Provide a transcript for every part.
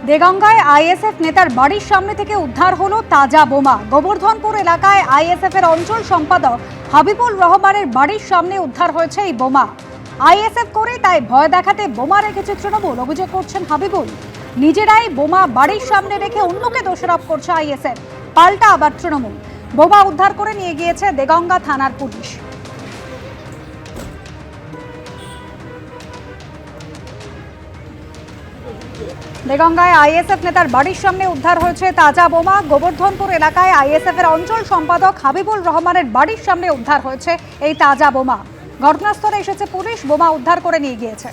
দেগঙ্গায় ISF নেতার বাড়ির সামনে থেকে উদ্ধার হলো তাজা বোমা। গোবর্ধনপুর এলাকায় আইএসএফ এর অঞ্চল সম্পাদক হাবিবুল রহমানের বাড়ির সামনে উদ্ধার হয়েছে এই বোমা। আইএসএফ করে তাই ভয় দেখাতে বোমা রেখেছে তৃণমূল, অভিযোগ করছেন হাবিবুল। নিজেরাই বোমা বাড়ির সামনে রেখে অন্যকে দোষারোপ করছে আইএসএফ, পাল্টা আবার তৃণমূল। বোমা উদ্ধার করে নিয়ে গিয়েছে দেগঙ্গা থানার পুলিশ। দেগঙ্গায় আইএসএফ নেতার বাড়ির সামনে উদ্ধার হয়েছে তাজা বোমা। গোবর্ধনপুর এলাকায় আইএসএফ এর অঞ্চল সম্পাদক হাবিবুল রহমানের বাড়ির সামনে উদ্ধার হয়েছে এই তাজা বোমা। ঘটনাস্থলে এসেছে পুলিশ, বোমা উদ্ধার করে নিয়ে গিয়েছে।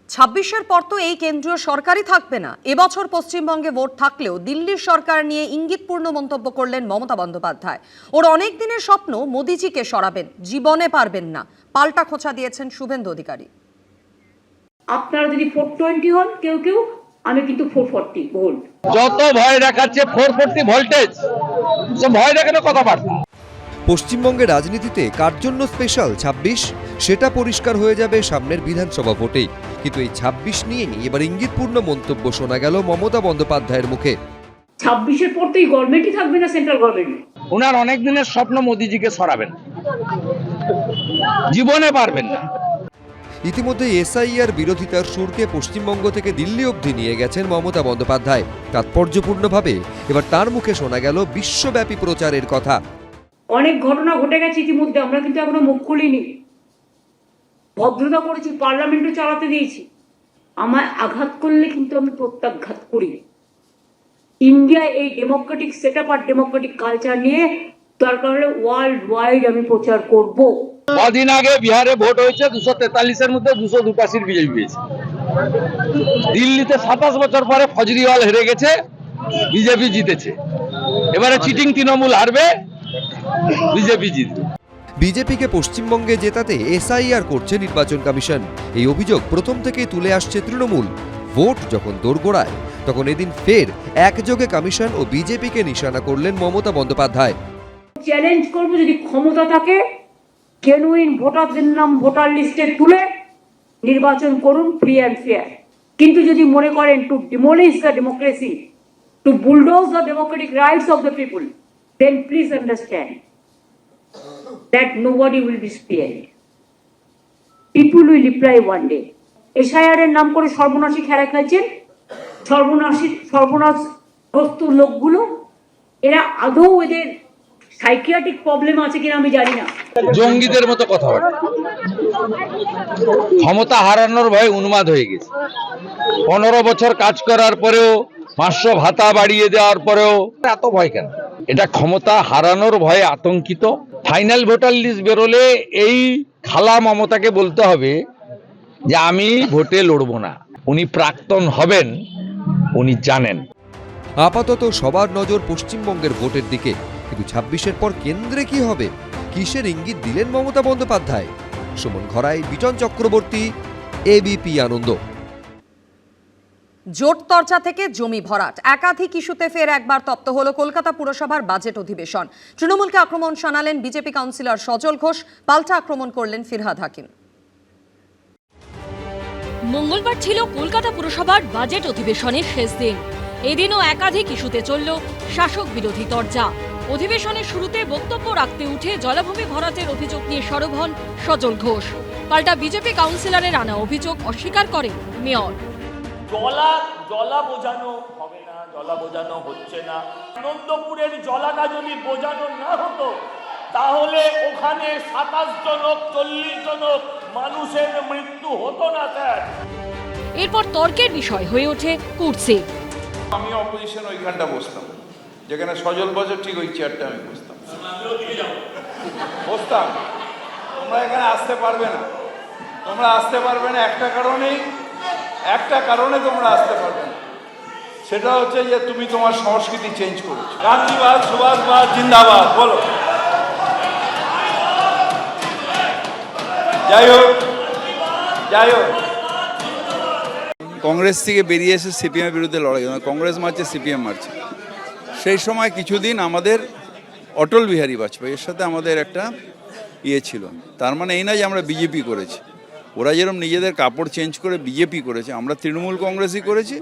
২৬-এর পর তো এই কেন্দ্রীয় সরকারই থাকবে না। এবছর পশ্চিমবঙ্গে ভোট থাকলেও দিল্লির সরকার নিয়ে ইঙ্গিতপূর্ণ মন্তব্য করলেন মমতা বন্দ্যোপাধ্যায়। ওর অনেক দিনের স্বপ্ন মোদিজিকে সরাবেন, জীবনে পারবেন না, পাল্টা খোঁচা দিয়েছেন শুভেন্দু অধিকারী। আপনারা যদি 420 হন কেউ কেউ, আমি কিন্তু 440 ভোল্ট। যত ভয় দেখাচ্ছে 440 ভোল্টেজ, ভয় দেখানো কথাবার্তা। পশ্চিমবঙ্গের রাজনীতিতে কার জন্য স্পেশাল ২৬ সেটা পরিষ্কার হয়ে যাবে সামনের বিধানসভা ভোটেই। কিন্তু এই ২৬ নিয়েই এবার ইঙ্গিতপূর্ণ মন্তব্য শোনা গেল মমতা বন্দ্যোপাধ্যায়ের মুখে। 26-এর পর তো এই গভর্নমেন্টই থাকবে না, সেন্ট্রাল গভর্নমেন্ট। ওনার অনেক দিনের স্বপ্ন মোদিজিকে সরাবেন, জীবনে পারবেন না। ইতিমধ্যে এসআইআর বিরোধিতার সুরকে পশ্চিমবঙ্গ থেকে দিল্লি অবধি নিয়ে গেছেন মমতা বন্দ্যোপাধ্যায়। তাৎপর্যপূর্ণভাবে এবার তার মুখে শোনা গেল বিশ্বব্যাপী প্রচারের কথা। অনেক ঘটনা ঘটে গেছে ইতিমধ্যে, আমরা কিন্তু এখনো মুখ খুলিনি। ভদ্রতা করেছি, পার্লামেন্টও চালাতে দিয়েছি। আমায় আঘাত করলে কিন্তু আমি প্রত্যাঘাত করি। ইন্ডিয়া এই ডেমোক্রেটিক সেটআপ আর ডেমোক্রেটিক কালচার নিয়ে দরকার হলে ওয়ার্ল্ড ওয়াইড আমি প্রচার করব। কদিন আগে বিহারে ভোট হয়েছে, 243-এর মধ্যে 282 বিজেপি পেয়েছে। দিল্লিতে 27 বছর পরে ফজরিওয়াল হেরে গেছে, বিজেপি জিতেছে। এবারে চিটিং তৃণমূল হারবে, বিজেপি জিতবে। বিজেপিকে পশ্চিমবঙ্গে জেতাতে এসআইআর করছে নির্বাচন কমিশন, এই অভিযোগ প্রথম থেকেই তুলে আসছে তৃণমূল। ভোট যখন দোরগোড়ায় তখন এদিন ফের একযোগে কমিশন ও বিজেপিকে নিশানা করলেন মমতা বন্দ্যোপাধ্যায়। চ্যালেঞ্জ করব, যদি ক্ষমতা থাকে জেনুইন ভোটারদের নাম ভোটার লিস্টে তুলে নির্বাচন করুন, ফ্রি অ্যান্ড ফেয়ার। কিন্তু যদি মনে করেন to demolish the democracy, to bulldoze the democratic rights of the people, then please understand that nobody will be spared. People will reply one day. SIR এর নাম করে সর্বনাশী খেলা খেলছেন, সর্বনাশগ্রস্ত লোকগুলো। এরা আদৌ এদের সাইকিয়াট্রিক প্রবলেম আছে কিনা আমি জানি না। জঙ্গিদের মতো কথাবার্তা, ক্ষমতা হারানোর ভয়ে উন্মাদ হয়ে গেছে। 15 বছর কাজ করার পরেও, 500 ভাতা বাড়িয়ে দেওয়ার পরেও এত ভয় কেন? এটা ক্ষমতা হারানোর ভয়ে আতঙ্কিত। ফাইনাল ভোটার লিস্ট বেরোলে এই খালা মমতাকে বলতে হবে যে আমি ভোটে লড়বো না। উনি প্রাক্তন হবেন, উনি জানেন। আপাতত সবার নজর পশ্চিমবঙ্গের ভোটের দিকে, কিন্তু ২৬-এর পর কেন্দ্রে কি হবে, কিসের ইঙ্গিত দিলেন মমতা বন্দ্যোপাধ্যায়? সুমন ঘরাই, বিজন চক্রবর্তী, এবিপি আনন্দ। জোট চর্চা থেকে জমি ভরাট, একাধিক ইস্যুতে ফের একবার তপ্ত হলো কলকাতা পুরসভার বাজেট অধিবেশন। তৃণমূলকে আক্রমণ শানালেন বিজেপি কাউন্সিলর সজল ঘোষ, পাল্টা আক্রমণ করলেন ফিরহাদ হাকিম। মঙ্গলবার ছিল কলকাতা পুরসভার বাজেট অধিবেশনের শেষ দিন। এদিনও একাধিক ইস্যুতে চলল শাসক বিরোধী তরজা। অধিবেশনের শুরুতে বক্তব্য রাখতে উঠে জলাভূমি ভরাটের অভিযোগ নিয়ে সরব হন সজল ঘোষ। পাল্টা বিজেপি কাউন্সিলরের আনা অভিযোগ অস্বীকার করেন মেয়র। জলা বোঝানো হবে না, জলা বোঝানো হচ্ছে না। আনন্দপুরের জলাটা যদি বোঝানো না হতো তাহলে ওখানে 27 জনক 40 জনক মানুষের মৃত্যু হতো না স্যার। এরপর তর্কের বিষয় হয়ে ওঠে কুর্সি। আমি অপোজিশন ওইখানটা বসতাম, যেখানে সজল বছর ঠিক ওই চেয়ারটা আমি বসতাম। তোমরা এখানে আসতে পারবে না, তোমরা আসতে পারবে না একটা কারণে তোমরা আসতে পারবে না, সেটা হচ্ছে যে তুমি তোমার সংস্কৃতি চেঞ্জ করেছো। গান্ধীবাদ, সুভাষবাদ, জিন্দাবাদ বলো। যাই হোক কংগ্রেস থেকে বেরিয়ে এসে সিপিএমের বিরুদ্ধে লড়াই, কংগ্রেস মারছে, সিপিএম মারছে। সেই সময় কিছুদিন আমাদের অটল বিহারী বাজপেয়ীর সাথে আমাদের একটা ছিল। তার মানে এই না যে আমরা বিজেপি করেছি, ওরা যেরকম নিজেদের কাপড় চেঞ্জ করে বিজেপি করেছে, আমরা তৃণমূল কংগ্রেসই করেছি।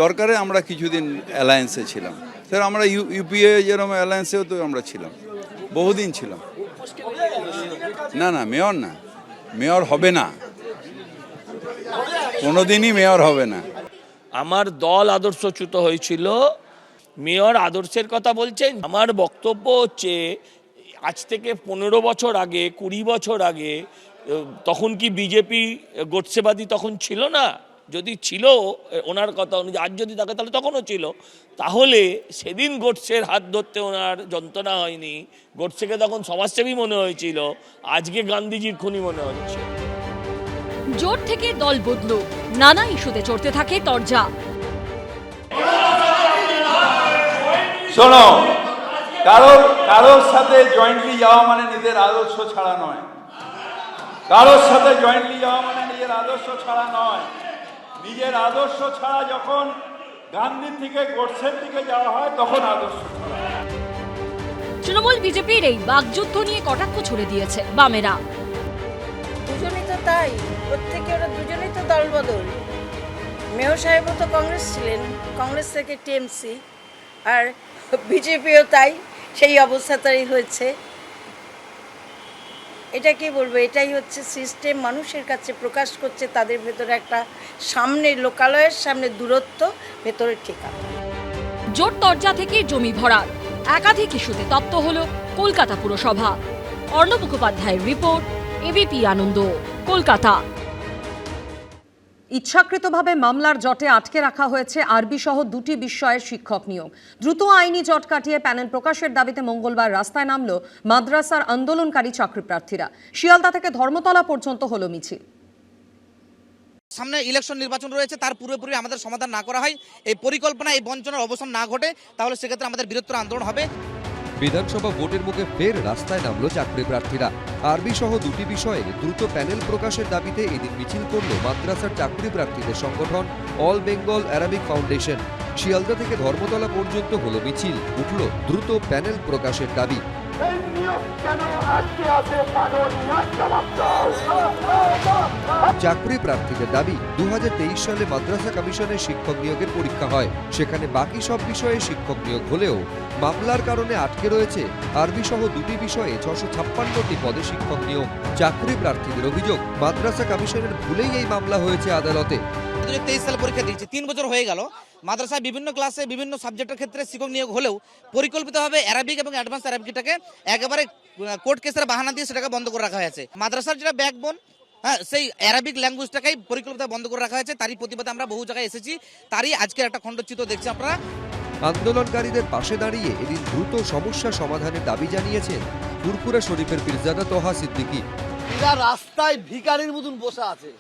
দরকারে আমরা কিছুদিন অ্যালায়েন্সে ছিলাম, স্যার আমরা ইউপিএ যেরকম অ্যালায়েন্সেও তো আমরা ছিলাম, বহুদিন ছিলাম। না না, মেয়র না, মেয়র হবে না, কোনোদিনই মেয়র হবে না। আমার দল আদর্শচ্যুত হয়েছিল, মেয়র আদর্শের কথা বলছেন। আমার বক্তব্য হচ্ছে আজ থেকে 15 বছর আগে, 20 বছর আগে তখন কি বিজেপি গোটসেবাদী তখন ছিল না? যদি ছিল ওনার কথা অনুযায়ী, আজ যদি থাকে তাহলে তখনও ছিল। তাহলে সেদিন গোটসের হাত ধরতে ওনার যন্ত্রণা হয়নি, গোটসেকে তখন সমাজসেবী মনে হয়েছিল, আজকে গান্ধীজির খুনি মনে হচ্ছে। জোট থেকে দল বদল, নানা ইস্যুতে চড়তে থাকে তরজা। শোনো, কারোর সাথে জয়েন্টলি যাওয়া মানে নিজের আদর্শ ছাড়া নয়। কারোর সাথে জয়েন্টলি যাওয়া মানে নিজের আদর্শ ছাড়া নয়। নিজের আদর্শ ছাড়া যখন গান্ধীর থেকে গোডসের দিকে যাওয়া হয় তখন আদর্শ ছাড়া। তৃণমূল বিজেপির এই বাকযুদ্ধ নিয়ে কটাক্ষ ছুড়ে দিয়েছে বামেরা। দুজনেই তো তাই, প্রত্যেকে ওরা দুজনেই তো দলবদল। মেয়র সাহেবও তো কংগ্রেস ছিলেন, কংগ্রেস থেকে টিএমসি, আর বিজেপিও তাই, সেই অবস্থাটাই হয়েছে। এটা কি বলবো, এটাই হচ্ছে সিস্টেম। মানুষের কাছে প্রকাশ করছে তাদের ভেতরে একটা সামনে লোকালয়ের সামনে দূরত্ব, ভেতরে ঠিকানা। জোট তরজা থেকে জমি ভরাট, একাধিক ইস্যুতে তপ্ত হল কলকাতা পুরসভা। অর্ণব মুখোপাধ্যায়ের রিপোর্ট, এবিপি আনন্দ, কলকাতা। ইচ্ছাকৃতভাবে মামলার জটে আটকে রাখা হয়েছে আরবি সহ 2টি বিষয়ের শিক্ষক নিয়োগ। দ্রুত আইনি জট কাটিয়ে প্যানেল প্রকাশের দাবিতে মঙ্গলবার রাস্তায় নামল মাদ্রাসার আন্দোলনকারী চাকরি প্রার্থীরা। শিয়ালদা থেকে ধর্মতলা পর্যন্ত হলো মিছিল। সামনে ইলেকশন নির্বাচন রয়েছে, তার পূর্বে আমাদের সমাধান না করা হয়, এই পরিকল্পনা, এই বঞ্চনার অবসান না ঘটে, তাহলে সেক্ষেত্রে আমাদের বৃহত্তর আন্দোলন হবে। বিধানসভা ভোটের মুখে ফের রাস্তায় নামল চাকরি প্রার্থীরা। আরবি সহ 2টি বিষয়ে দ্রুত প্যানেল প্রকাশের দাবিতে এদিন মিছিল করল মাদ্রাসার চাকরি প্রার্থীদের সংগঠন all Bengal Arabic foundation. Sealdah থেকে ধর্মতলা পর্যন্ত হলো মিছিল, উঠল দ্রুত প্যানেল প্রকাশের দাবি। চাকরি প্রার্থীদের দাবি, 2023 সালে মাদ্রাসা কমিশনের শিক্ষক নিয়োগের পরীক্ষা হয়, সেখানে বাকি সব বিষয়ে শিক্ষক নিয়োগ হলেও মামলার কারণে আটকে রয়েছে আরবি সহ 2টি বিষয়ে 656টি পদে শিক্ষক নিয়োগ। চাকরি প্রার্থীদের অভিযোগ, মাদ্রাসা কমিশনের ভুলেই এই মামলা হয়েছে আদালতে। 2023 সালে পরীক্ষা দিয়েছি, 3 বছর হয়ে গেল। মাদ্রাসায় বিভিন্ন ক্লাসে বিভিন্ন সাবজেক্টের ক্ষেত্রে শিক্ষক নিয়োগ হলেও পরিকল্পিতভাবে অ্যারাবিক এবং অ্যাডভান্স অ্যারাবিকটাকে একেবারে কোর্ট কেসের বাহানা দিয়ে সেটাকে বন্ধ করে রাখা হয়েছে। মাদ্রাসার যেটা ব্যাকবোন, সেই অ্যারাবিক ল্যাঙ্গুয়েজটাকেই পরিকল্পিতভাবে বন্ধ করে রাখা হয়েছে। তারই প্রতিবাদে আমরা বহু জায়গায় এসেছি, তারই আজকের একটা খণ্ডচিত্র দেখছি আপনারা। আন্দোলনকারীদের পাশে দাঁড়িয়ে এদিন দ্রুত সমস্যা সমাধানের দাবি জানিয়েছেন ফুরফুরা শরীফের পীরজাদা তোহা সিদ্দিকী। এরা রাস্তায় ভিখারির মতন বসে আছে,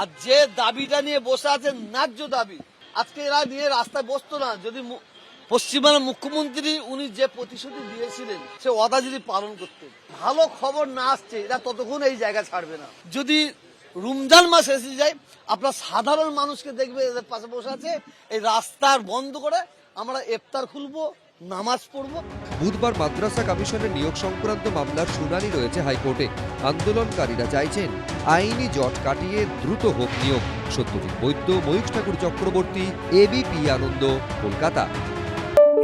আর যে দাবিটা নিয়ে বসে আছে ন্যায্য দাবি, আজকে এরা নিয়ে রাস্তায় বসতো না যদি পশ্চিমবঙ্গের মুখ্যমন্ত্রী উনি যে প্রতিশ্রুতি দিয়েছিলেন সে ওয়াদা যদি পালন করতেন। ভালো খবর না আসছে এরা ততক্ষণ এই জায়গা ছাড়বে না। যদি রমজান মাস এসে যায়, আপনার সাধারণ মানুষকে দেখবে এদের পাশে বসে আছে, এই রাস্তার বন্ধ করে আমরা ইফতার খুলবো, নামাজ পড়বো। বুধবার মাদ্রাসা কমিশনের নিয়োগ সংক্রান্ত মামলার শুনানি রয়েছে হাইকোর্টে। আন্দোলনকারীরা চাইছেন আইনি জট কাটিয়ে দ্রুত হোক নিয়োগ। সত্যজিৎ বৈদ্য, ময়ূখ ঠাকুর চক্রবর্তী, এবিপি আনন্দ, কলকাতা।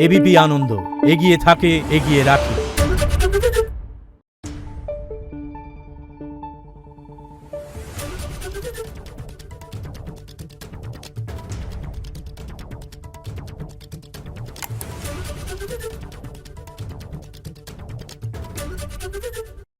এবিপি আনন্দ, এগিয়ে থাকে, এগিয়ে রাখে।